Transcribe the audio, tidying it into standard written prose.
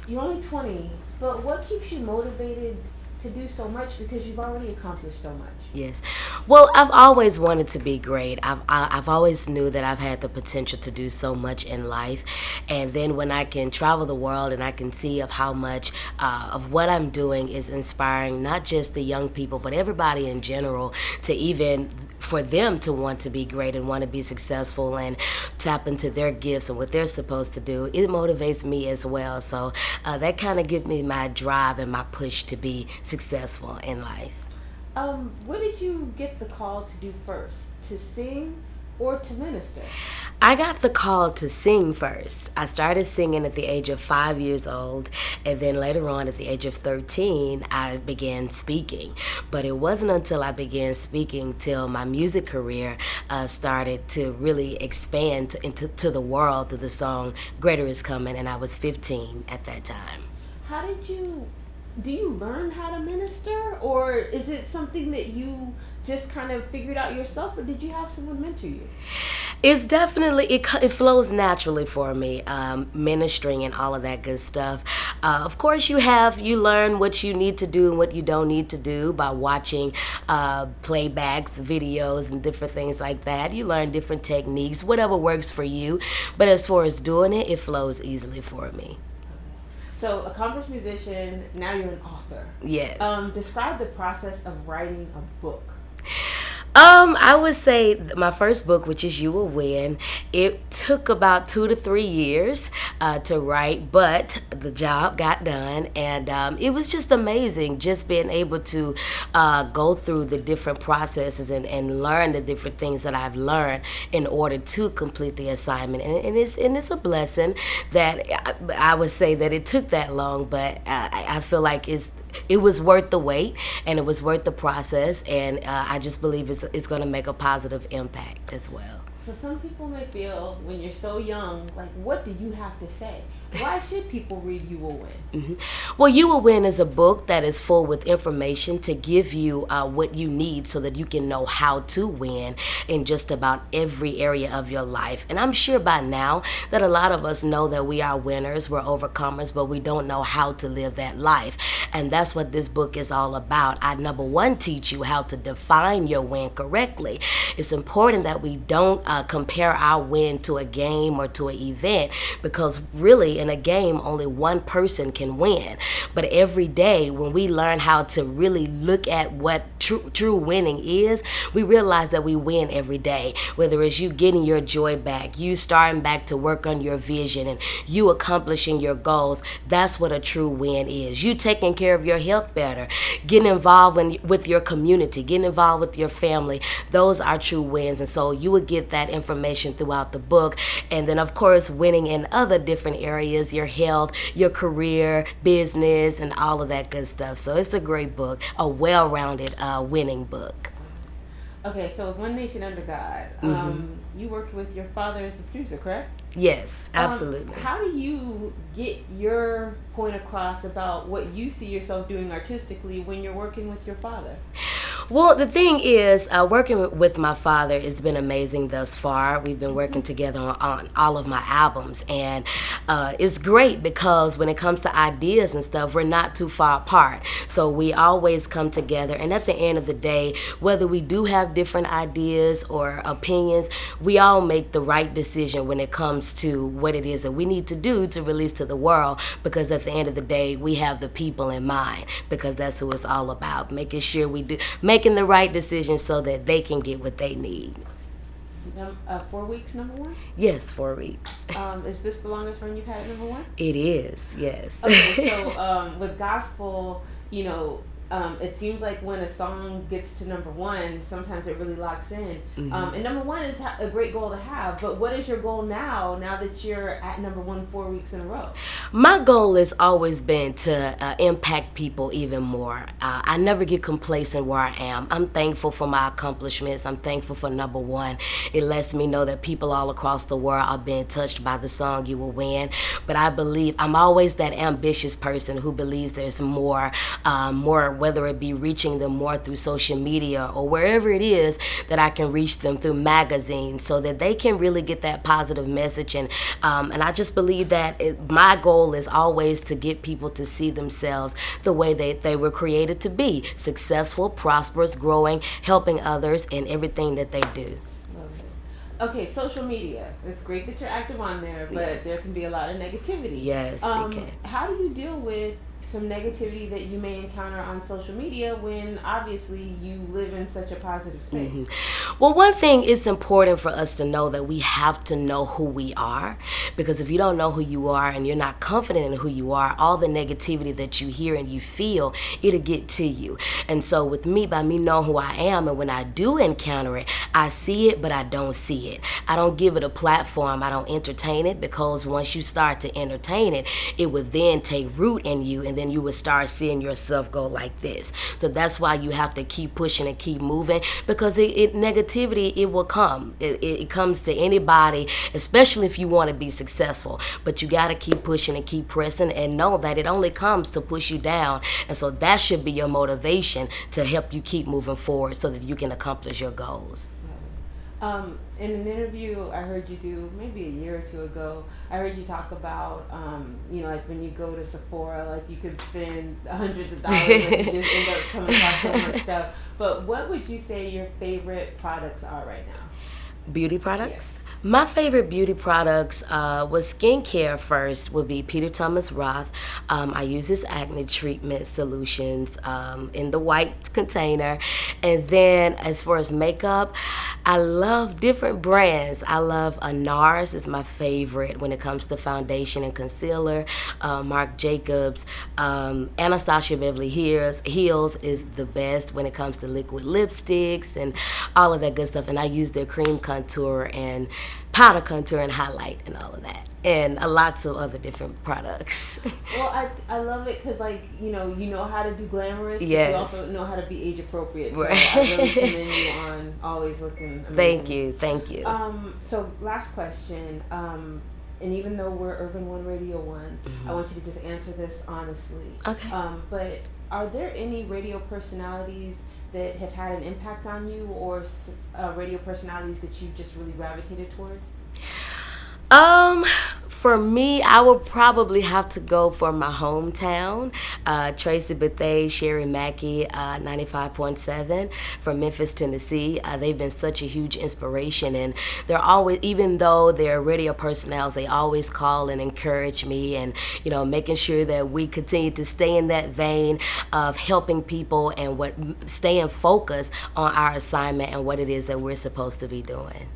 You're only 20, but what keeps you motivated to do so much because you've already accomplished so much? Yes. Well, I've always wanted to be great. I've always knew that I've had the potential to do so much in life, and then when I can travel the world and I can see of how much of what I'm doing is inspiring not just the young people but everybody in general to even for them to want to be great and want to be successful and tap into their gifts and what they're supposed to do, it motivates me as well. So that kind of gives me my drive and my push to be successful in life. What did you get the call to do first? To sing or to minister? I got the call to sing first. I started singing at the age of 5 years old, and then later on at the age of 13, I began speaking. But it wasn't until I began speaking till my music career started to really expand into the world through the song Greater Is Coming, and I was 15 at that time. How did you do you learn how to minister, or is it something that you just kind of figured out yourself, or did you have someone mentor you? It's definitely it flows naturally for me, ministering and all of that good stuff. Of course, you learn what you need to do and what you don't need to do by watching playbacks, videos, and different things like that. You learn different techniques, whatever works for you. But as far as doing it, it flows easily for me. So, accomplished musician, now you're an author. Yes. Describe the process of writing a book. I would say my first book, which is You Will Win, it took about 2 to 3 years to write, but the job got done, and it was just amazing just being able to go through the different processes and learn the different things that I've learned in order to complete the assignment. And it's a blessing that I would say that it took that long, but I feel like it was worth the wait and it was worth the process, and I just believe it's going to make a positive impact as well. So some people may feel when you're so young, like, what do you have to say? Why should people read You Will Win? Well, You Will Win is a book that is full with information to give you what you need so that you can know how to win in just about every area of your life. And I'm sure by now that a lot of us know that we are winners, we're overcomers, but we don't know how to live that life. And that's what this book is all about. I, number one, teach you how to define your win correctly. It's important that we don't compare our win to a game or to an event, because really in a game only one person can win. But every day when we learn how to really look at what true winning is, we realize that we win every day. Whether it's you getting your joy back, you starting back to work on your vision, and you accomplishing your goals, that's what a true win is. You taking care of your health better, getting involved with your community, getting involved with your family, those are true wins. And so you would get that information throughout the book. And then of course winning in other different areas, your health, your career, business, and all of that good stuff. So it's a great book, a well-rounded winning book. Okay, so with One Nation Under God, you worked with your father as the producer, correct? Yes, absolutely. How do you get your point across about what you see yourself doing artistically when you're working with your father? Well, the thing is, working with my father has been amazing thus far. We've been working together on all of my albums, and it's great because when it comes to ideas and stuff, we're not too far apart. So we always come together, and at the end of the day, whether we do have different ideas or opinions, we all make the right decision when it comes to what it is that we need to do to release to the world, because at the end of the day, we have the people in mind, because that's who it's all about, making sure making the right decisions so that they can get what they need. 4 weeks, number one? Yes, 4 weeks. Is this the longest run you've had at number one? It is, yes. Okay, so with gospel, it seems like when a song gets to number one, sometimes it really locks in. And number one is a great goal to have, but what is your goal now that you're at number one 4 weeks in a row? My goal has always been to impact people even more. I never get complacent where I am. I'm thankful for my accomplishments. I'm thankful for number one. It lets me know that people all across the world are being touched by the song You Will Win. But I believe I'm always that ambitious person who believes there's more whether it be reaching them more through social media or wherever it is that I can reach them through magazines so that they can really get that positive message. And I just believe that my goal is always to get people to see themselves the way they were created to be: successful, prosperous, growing, helping others in everything that they do. Okay, social media. It's great that you're active on there, but Yes. there can be a lot of negativity. Yes, it can. How do you deal with some negativity that you may encounter on social media when obviously you live in such a positive space? Well, one thing is important for us to know that we have to know who we are, because if you don't know who you are and you're not confident in who you are, all the negativity that you hear and you feel, it'll get to you. And so with me, by me knowing who I am, and when I do encounter it, I see it, but I don't see it. I don't give it a platform. I don't entertain it, because once you start to entertain it, it would then take root in you, and then you would start seeing yourself go like this. So that's why you have to keep pushing and keep moving, because negativity, it will come. It comes to anybody, especially if you want to be successful. But you got to keep pushing and keep pressing, and know that it only comes to push you down. And so that should be your motivation to help you keep moving forward so that you can accomplish your goals. In an interview I heard you do maybe a year or two ago, I heard you talk about, like when you go to Sephora, like you could spend hundreds of dollars and you just end up coming across so much stuff. But what would you say your favorite products are right now? Beauty products? Yes. My favorite beauty products was skincare first, would be Peter Thomas Roth. I use his acne treatment solutions in the white container. And then as far as makeup, I love different brands. I love NARS is my favorite when it comes to foundation and concealer. Marc Jacobs, Anastasia Beverly Hills is the best when it comes to liquid lipsticks and all of that good stuff. And I use their cream contour and powder contour and highlight and all of that, and lots of other different products. Well, I love it because, you know how to do glamorous, but Yes. you also know how to be age appropriate. So Right. I really commend you on always looking amazing. Thank you. So last question, and even though we're Urban One Radio One, I want you to just answer this honestly. Okay. But are there any radio personalities that have had an impact on you, or radio personalities that you just really gravitated towards? For me, I would probably have to go for my hometown, Tracy Bethea, Sherry Mackey, 95.7 from Memphis, Tennessee. They've been such a huge inspiration, and they're always, even though they're radio personnels, they always call and encourage me, and making sure that we continue to stay in that vein of helping people and staying focused on our assignment and what it is that we're supposed to be doing.